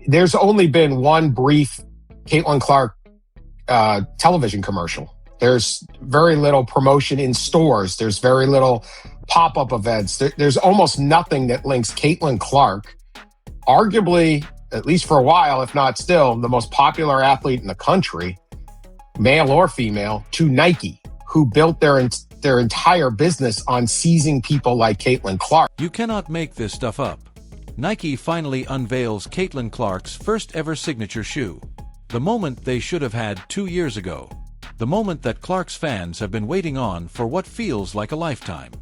there's only been one brief Caitlin Clark television commercial. There's very little promotion in stores. There's very little pop-up events. There's almost nothing that links Caitlin Clark, arguably, at least for a while, if not still, the most popular athlete in the country, male or female, to Nike, who built their entire business on seizing people like Caitlin Clark. You cannot make this stuff up. Nike finally unveils Caitlin Clark's first ever signature shoe. The moment they should have had 2 years ago. The moment that Clark's fans have been waiting on for what feels like a lifetime.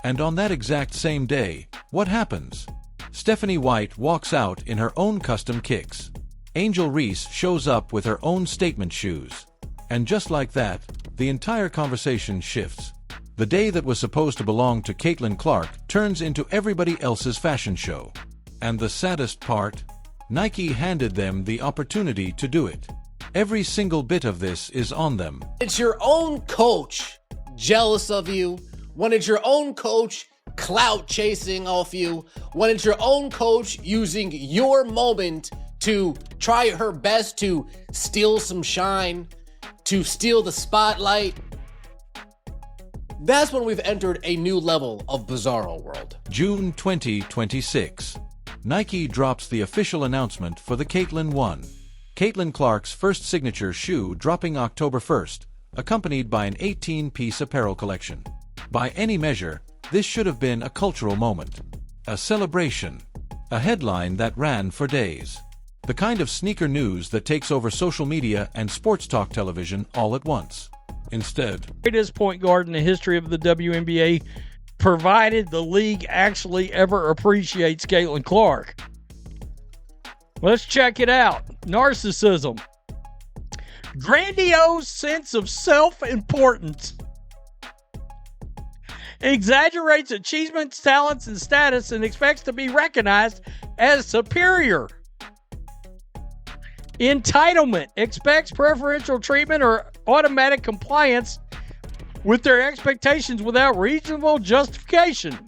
And on that exact same day, what happens? Stephanie White walks out in her own custom kicks. Angel Reese shows up with her own statement shoes. And just like that, the entire conversation shifts. The day that was supposed to belong to Caitlin Clark turns into everybody else's fashion show. And the saddest part? Nike handed them the opportunity to do it. Every single bit of this is on them. It's your own coach jealous of you, when it's your own coach clout chasing off you, when it's your own coach using your moment to try her best to steal some shine, to steal the spotlight. That's when we've entered a new level of bizarro world. June 2026. Nike drops the official announcement for the Caitlin 1. Caitlin Clark's first signature shoe dropping October 1st, accompanied by an 18-piece apparel collection. By any measure, this should have been a cultural moment. A celebration. A headline that ran for days. The kind of sneaker news that takes over social media and sports talk television all at once. Instead, greatest point guard in the history of the WNBA, provided the league actually ever appreciates Caitlin Clark. Let's check it out. Narcissism. Grandiose sense of self-importance. Exaggerates achievements, talents, and status and expects to be recognized as superior. Entitlement. Expects preferential treatment or automatic compliance with their expectations without reasonable justification.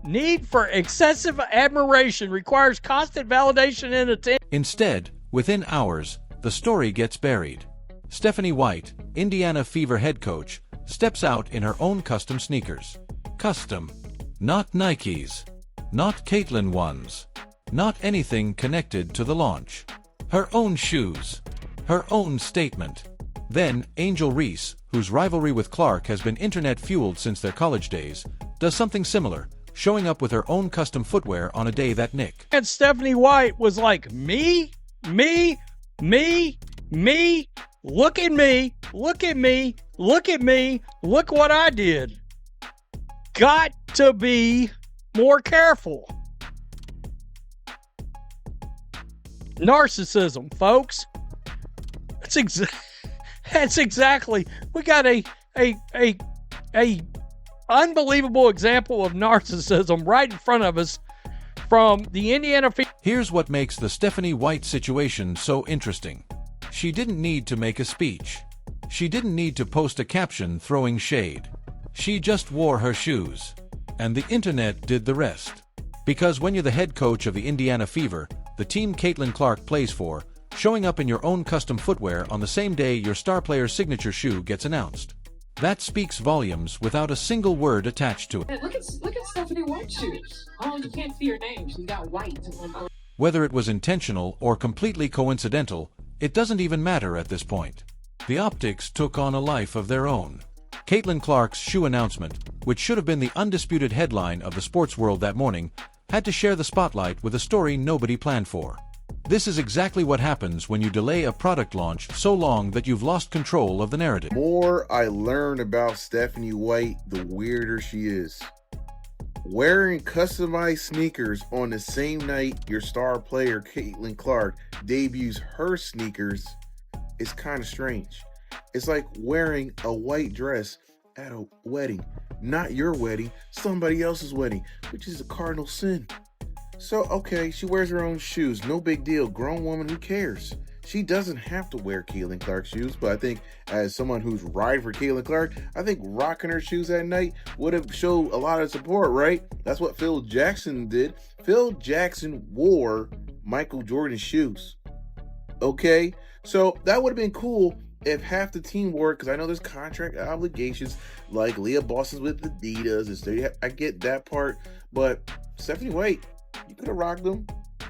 Need for excessive admiration requires constant validation and attention. Instead, within hours, the story gets buried. Stephanie White, Indiana Fever head coach, steps out in her own custom sneakers. Custom. Not Nike's. Not Caitlin ones. Not anything connected to the launch. Her own shoes. Her own statement. Then, Angel Reese, whose rivalry with Clark has been internet-fueled since their college days, does something similar, showing up with her own custom footwear on a day that Nick. And Stephanie White was like, me, look at me, look what I did. Got to be more careful. Narcissism, folks. That's exactly. We got a unbelievable example of narcissism right in front of us from the Indiana. Here's what makes the Stephanie White situation so interesting. She didn't need to make a speech. She didn't need to post a caption throwing shade. She just wore her shoes. And the internet did the rest. Because when you're the head coach of the Indiana Fever, the team Caitlin Clark plays for, showing up in your own custom footwear on the same day your star player's signature shoe gets announced. That speaks volumes without a single word attached to it. Hey, look at Stephanie White's shoes. Oh, you can't see her name. She's got white. Whether it was intentional or completely coincidental, it doesn't even matter at this point. The optics took on a life of their own. Caitlin Clark's shoe announcement, which should have been the undisputed headline of the sports world that morning, had to share the spotlight with a story nobody planned for. This is exactly what happens when you delay a product launch so long that you've lost control of the narrative. The more I learn about Stephanie White, the weirder she is. Wearing customized sneakers on the same night your star player Caitlin Clark debuts her sneakers is kind of strange. It's like wearing a white dress at a wedding. Not your wedding, somebody else's wedding, which is a cardinal sin. So, okay, she wears her own shoes. No big deal. Grown woman, who cares? she doesn't have to wear Caitlin Clark's shoes, but I think as someone who's riding for Caitlin Clark, I think rocking her shoes that night would have showed a lot of support, right? That's what Phil Jackson did. Phil Jackson wore Michael Jordan's shoes. Okay? So that would have been cool if half the team wore it, because I know there's contract obligations like Leah Boston's with Adidas and stuff. I get that part, but Stephanie White, you could have rocked them.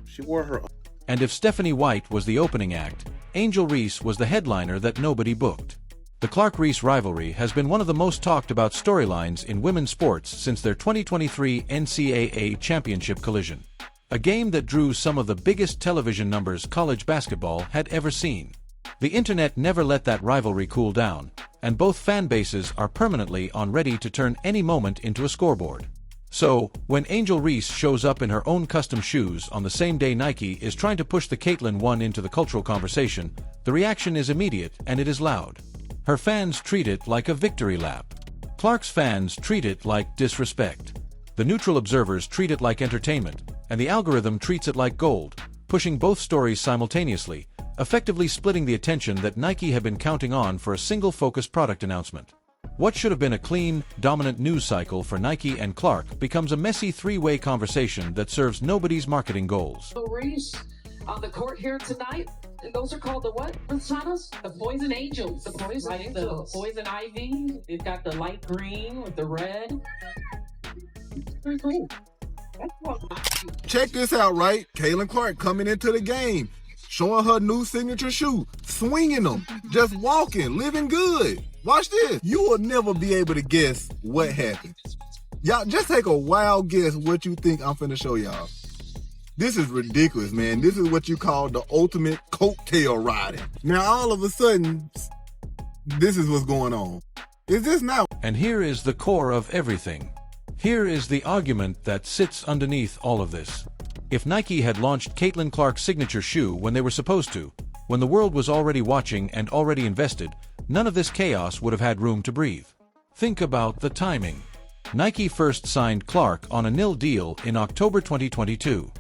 She wore her own. And if Stephanie White was the opening act, Angel Reese was the headliner that nobody booked. The Clark-Reese rivalry has been one of the most talked about storylines in women's sports since their 2023 NCAA championship collision. A game that drew some of the biggest television numbers college basketball had ever seen. The internet never let that rivalry cool down, and both fan bases are permanently on ready to turn any moment into a scoreboard. So, when Angel Reese shows up in her own custom shoes on the same day Nike is trying to push the Caitlin one into the cultural conversation, the reaction is immediate and it is loud. Her fans treat it like a victory lap. Clark's fans treat it like disrespect. The neutral observers treat it like entertainment, and the algorithm treats it like gold, pushing both stories simultaneously, effectively splitting the attention that Nike had been counting on for a single focused product announcement. What should have been a clean, dominant news cycle for Nike and Clark becomes a messy three-way conversation that serves nobody's marketing goals. Angel Reese on the court here tonight. And those are called the what, Thomas? The Poison Angels. The Poison Angels. The Poison Ivy. They've got the light green with the red. Pretty cool. Check this out, right? Caitlin Clark coming into the game, showing her new signature shoe, swinging them, just walking, living good. Watch this. You will never be able to guess what happened. Y'all, just take a wild guess what you think I'm finna show y'all. This is ridiculous, man. This is what you call the ultimate coattail riding. Now, all of a sudden, this is what's going on. Is this now? And here is the core of everything. Here is the argument that sits underneath all of this. If Nike had launched Caitlin Clark's signature shoe when they were supposed to, when the world was already watching and already invested, none of this chaos would have had room to breathe. Think about the timing. Nike first signed Clark on a nil deal in October 2022.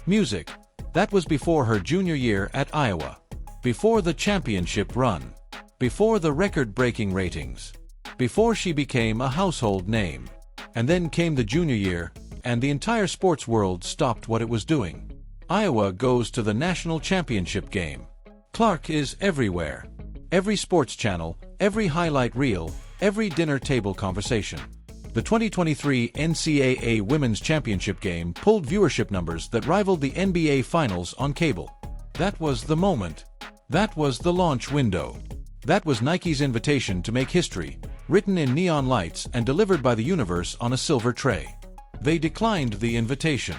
Music. That was before her junior year at Iowa. Before the championship run. Before the record-breaking ratings. Before she became a household name. And then came the junior year, and the entire sports world stopped what it was doing. Iowa goes to the national championship game. Clark is everywhere. Every sports channel, every highlight reel, every dinner table conversation. The 2023 NCAA Women's Championship game pulled viewership numbers that rivaled the NBA Finals on cable. That was the moment. That was the launch window. That was Nike's invitation to make history, written in neon lights and delivered by the universe on a silver tray. They declined the invitation.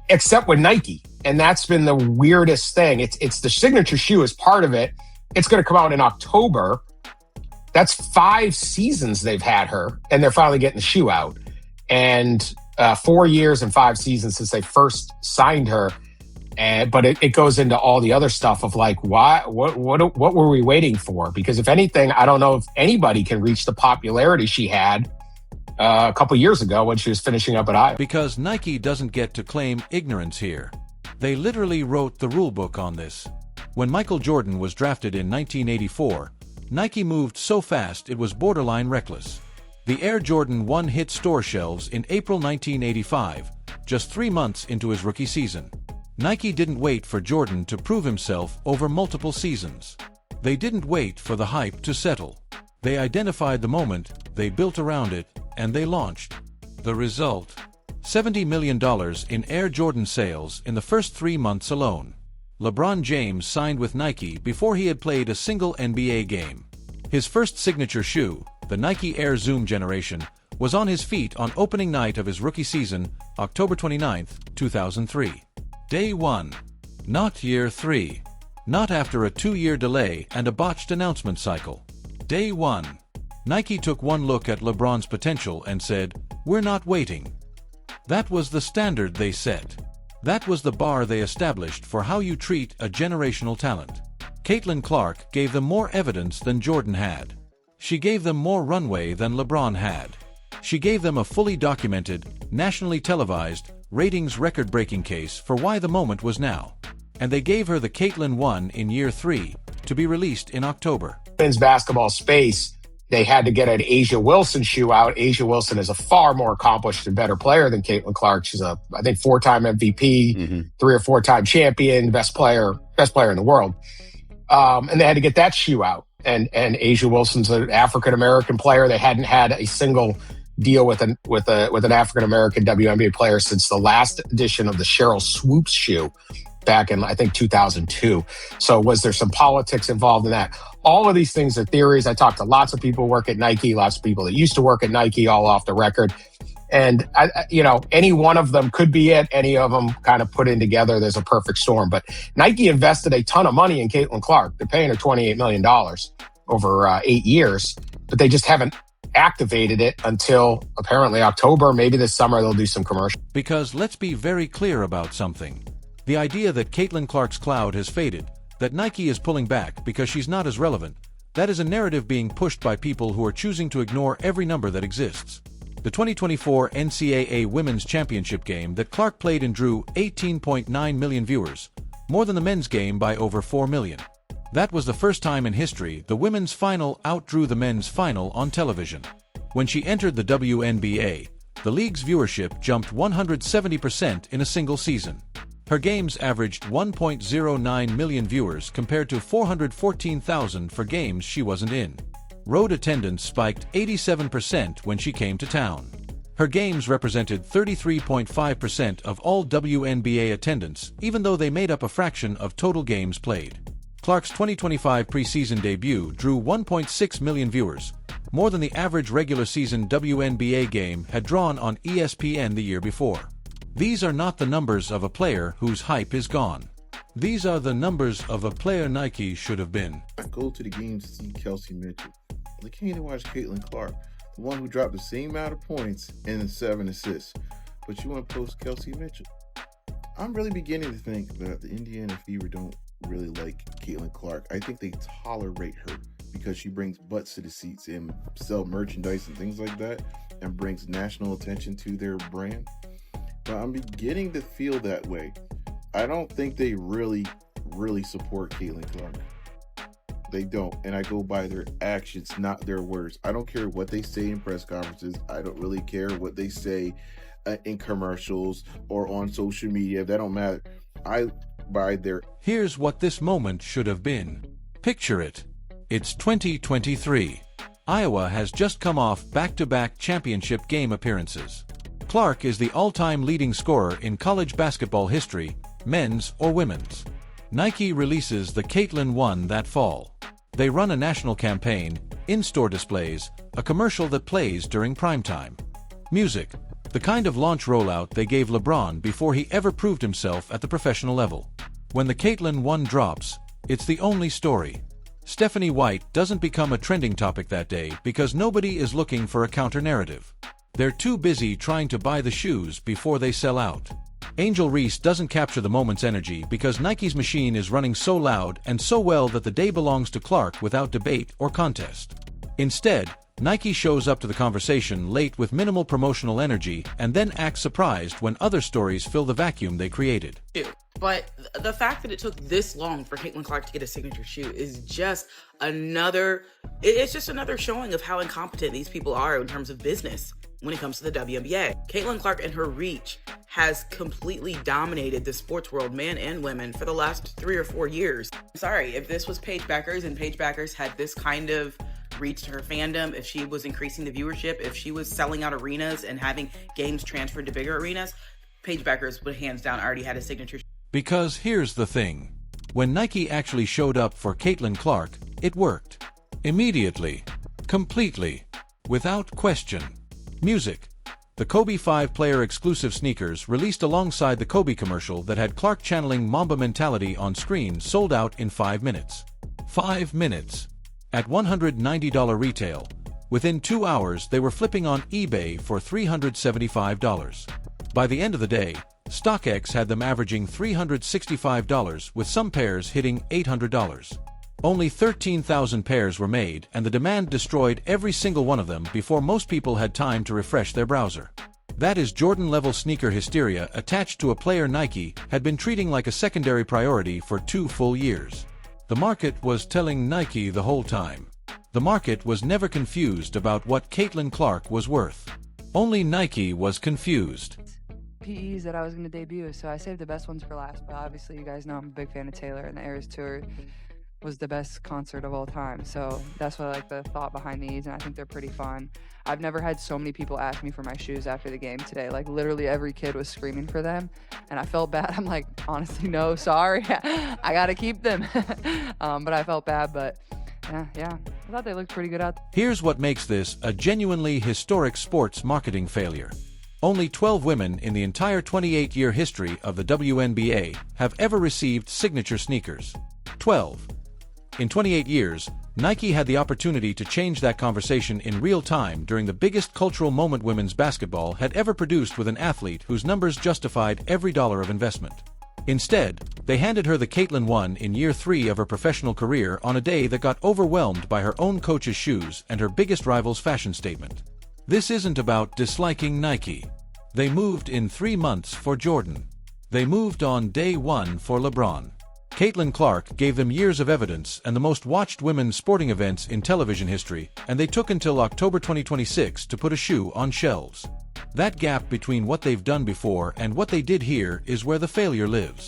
Except with Nike. And that's been the weirdest thing. It's the signature shoe is part of it. It's going to come out in October. That's 5 seasons they've had her, and they're finally getting the shoe out. And 4 years and 5 seasons since they first signed her. But it goes into all the other stuff of like, what were we waiting for? Because if anything, I don't know if anybody can reach the popularity she had a couple years ago when she was finishing up at Iowa. Because Nike doesn't get to claim ignorance here. They literally wrote the rulebook on this. When Michael Jordan was drafted in 1984, Nike moved so fast it was borderline reckless. The Air Jordan 1 hit store shelves in April 1985, just 3 months into his rookie season. Nike didn't wait for Jordan to prove himself over multiple seasons. They didn't wait for the hype to settle. They identified the moment, they built around it, and they launched. The result? $70 million in Air Jordan sales in the first 3 months alone. LeBron James signed with Nike before he had played a single NBA game. His first signature shoe, the Nike Air Zoom Generation, was on his feet on opening night of his rookie season, October 29, 2003. Day 1. Not year 3. Not after a 2-year delay and a botched announcement cycle. Day 1. Nike took one look at LeBron's potential and said, "We're not waiting." That was the standard they set. That was the bar they established for how you treat a generational talent. Caitlin Clark gave them more evidence than Jordan had. She gave them more runway than LeBron had. She gave them a fully documented, nationally televised, ratings record-breaking case for why the moment was now. And they gave her the Caitlin 1 in year 3, to be released in October. Men's basketball space, they had to get an Asia Wilson shoe out. Asia Wilson is a far more accomplished and better player than Caitlin Clark. She's I think, 4-time MVP, 3 or 4-time champion, best player in the world. And they had to get that shoe out. And Asia Wilson's an African American player. They hadn't had a single deal with an African American WNBA player since the last edition of the Cheryl Swoops shoe back in, I think, 2002. So was there some politics involved in that? All of these things are theories. I talked to lots of people who work at Nike, lots of people that used to work at Nike, all off the record. And, any one of them could be it. Any of them kind of put in together, there's a perfect storm. But Nike invested a ton of money in Caitlin Clark. They're paying her $28 million over 8 years, but they just haven't activated it until apparently October. Maybe this summer they'll do some commercials. Because let's be very clear about something. The idea that Caitlin Clark's cloud has faded, that Nike is pulling back because she's not as relevant, that is a narrative being pushed by people who are choosing to ignore every number that exists. The 2024 NCAA Women's Championship game that Clark played in drew 18.9 million viewers, more than the men's game by over 4 million. That was the first time in history the women's final outdrew the men's final on television. When she entered the WNBA, the league's viewership jumped 170% in a single season. Her games averaged 1.09 million viewers compared to 414,000 for games she wasn't in. Road attendance spiked 87% when she came to town. Her games represented 33.5% of all WNBA attendance, even though they made up a fraction of total games played. Clark's 2025 preseason debut drew 1.6 million viewers, more than the average regular season WNBA game had drawn on ESPN the year before. These are not the numbers of a player whose hype is gone. These are the numbers of a player Nike should have been. I go to the games to see Kelsey Mitchell. I can't even watch Caitlin Clark, the one who dropped the same amount of points and 7 assists. But you want to post Kelsey Mitchell. I'm really beginning to think that the Indiana Fever don't really like Caitlin Clark. I think they tolerate her because she brings butts to the seats and sell merchandise and things like that and brings national attention to their brand. But I'm beginning to feel that way. I don't think they really support Caitlin Clark. They don't. And I go by their actions, not their words. I don't care what they say in press conferences. I don't really care what they say in commercials or on social media. That don't matter. I buy their... Here's what this moment should have been. Picture it. It's 2023. Iowa has just come off back-to-back championship game appearances. Clark is the all-time leading scorer in college basketball history, men's or women's. Nike releases the Caitlin 1 that fall. They run a national campaign, in-store displays, a commercial that plays during primetime. Music, the kind of launch rollout they gave LeBron before he ever proved himself at the professional level. When the Caitlin 1 drops, it's the only story. Stephanie White doesn't become a trending topic that day because nobody is looking for a counter-narrative. They're too busy trying to buy the shoes before they sell out. Angel Reese doesn't capture the moment's energy because Nike's machine is running so loud and so well that the day belongs to Clark without debate or contest. Instead, Nike shows up to the conversation late with minimal promotional energy and then acts surprised when other stories fill the vacuum they created. But the fact that it took this long for Caitlin Clark to get a signature shoe is just it's just another showing of how incompetent these people are in terms of business when it comes to the WNBA. Caitlin Clark and her reach has completely dominated the sports world, men and women, for the last 3 or 4 years. I'm sorry, if this was Paige Beckers and Paige Beckers had this kind of reach to her fandom, if she was increasing the viewership, if she was selling out arenas and having games transferred to bigger arenas, Paige Beckers would hands down already had a signature. Because here's the thing. When Nike actually showed up for Caitlin Clark, it worked. Immediately. Completely. Without question. Music. The Kobe 5-player exclusive sneakers released alongside the Kobe commercial that had Clark channeling Mamba mentality on screen sold out in 5 minutes. 5 minutes. At $190 retail. Within 2 hours, they were flipping on eBay for $375. By the end of the day, StockX had them averaging $365, with some pairs hitting $800. Only 13,000 pairs were made, and the demand destroyed every single one of them before most people had time to refresh their browser. That is Jordan-level sneaker hysteria attached to a player Nike had been treating like a secondary priority for 2 full years. The market was telling Nike the whole time. The market was never confused about what Caitlin Clark was worth. Only Nike was confused. PEs that I was going to debut, so I saved the best ones for last, but obviously you guys know I'm a big fan of Taylor, and the Eras Tour was the best concert of all time, so that's what I like the thought behind these, and I think they're pretty fun. I've never had so many people ask me for my shoes after the game today. Like, literally every kid was screaming for them, and I felt bad. I'm like, honestly, no, sorry. I got to keep them. But I felt bad, but yeah, I thought they looked pretty good out there. Here's what makes this a genuinely historic sports marketing failure. Only 12 women in the entire 28-year history of the WNBA have ever received signature sneakers. 12. In 28 years, Nike had the opportunity to change that conversation in real time during the biggest cultural moment women's basketball had ever produced with an athlete whose numbers justified every dollar of investment. Instead, they handed her the Caitlin 1 in year 3 of her professional career on a day that got overwhelmed by her own coach's shoes and her biggest rival's fashion statement. This isn't about disliking Nike. They moved in 3 months for Jordan. They moved on day 1 for LeBron. Caitlin Clark gave them years of evidence and the most watched women's sporting events in television history, and they took until October 2026 to put a shoe on shelves. That gap between what they've done before and what they did here is where the failure lives.